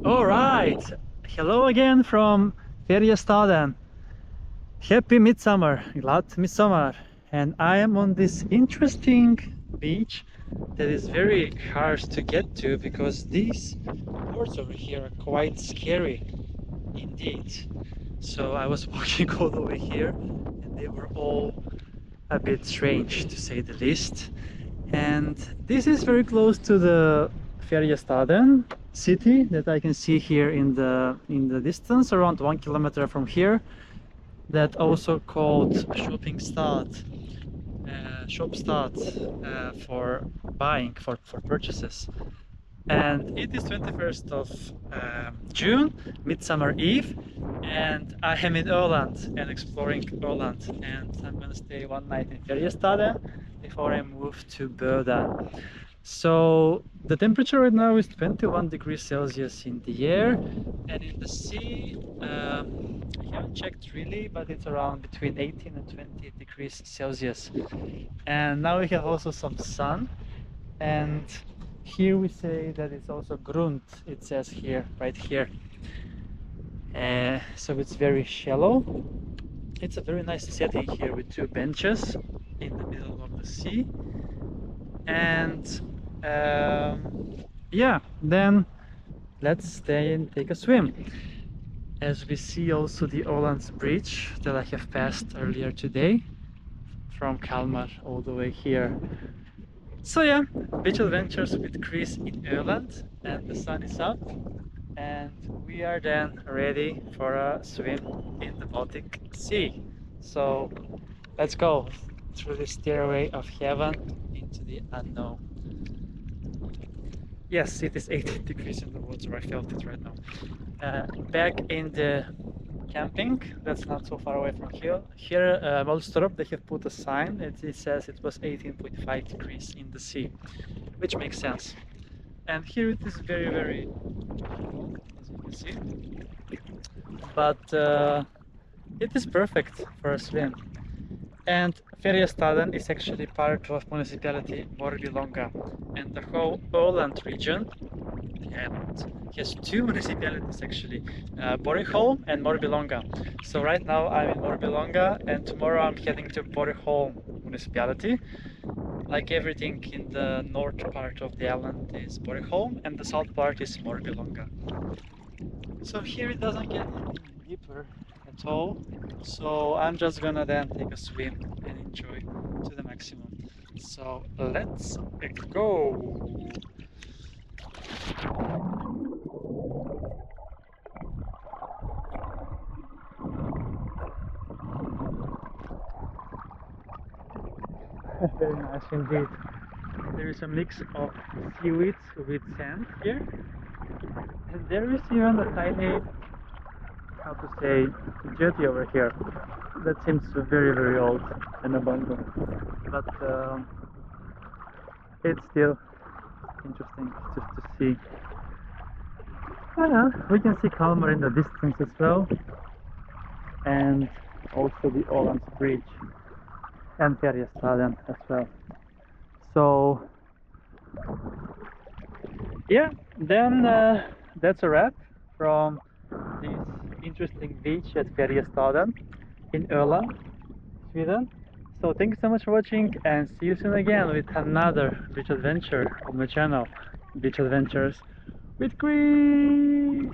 All right, hello again from Färjestaden. Happy Midsummer, glad Midsummer. And I am on this interesting beach that is very hard to get to because these boards over here are quite scary indeed. So I was walking all the way here and they were all a bit strange to say the least. And this is very close to the Färjestaden city that I can see here in the distance, around 1 kilometer from here. That also called shop start for buying for purchases. And it is 21st of June, Midsummer Eve, and I am in Öland and exploring Öland, and I'm gonna stay one night in Färjestaden before I move to Böda. So the temperature right now is 21 degrees Celsius in the air, and in the sea, I haven't checked really, but it's around between 18 and 20 degrees Celsius. And now we have also some sun, and here we say that it's also grunt, it says here, right here. So it's very shallow. It's a very nice setting here with two benches in the middle of the sea. And yeah, then let's stay and take a swim. As we see also the Ölands bridge that I have passed earlier today from Kalmar all the way here. So yeah, beach adventures with Chris in Öland, and the sun is up and we are then ready for a swim in the Baltic Sea. So let's go through the stairway of heaven into the unknown. Yes, it is 18 degrees in the water, I felt it right now. Back in the camping, that's not so far away from here. Here, Molstrup, they have put a sign, it says it was 18.5 degrees in the sea, which makes sense. And here it is very, very cold, as you can see. But it is perfect for a swim. And Färjestaden is actually part of municipality Mörbylånga, and the whole Öland region, the island, has two municipalities actually, Bornholm and Mörbylånga. So right now I'm in Mörbylånga, and tomorrow I'm heading to Bornholm municipality. Like everything in the north part of the island is Bornholm, and the south part is Mörbylånga. So here it doesn't get any deeper at all, so I'm just gonna then take a swim and enjoy to the maximum. So let's go! Very nice indeed. There is a mix of seaweeds with sand here, and there is even a tiny, how to say, jetty over here that seems very, very old and abandoned, but it's still interesting just to see. We can see Kalmar in the distance as well, and also the Ölands bridge and Färjestaden as well. So yeah, then that's a wrap from this interesting beach at Färjestaden in Öland, Sweden. So thank you so much for watching, and see you soon again with another beach adventure on my channel, Beach Adventures with Chris.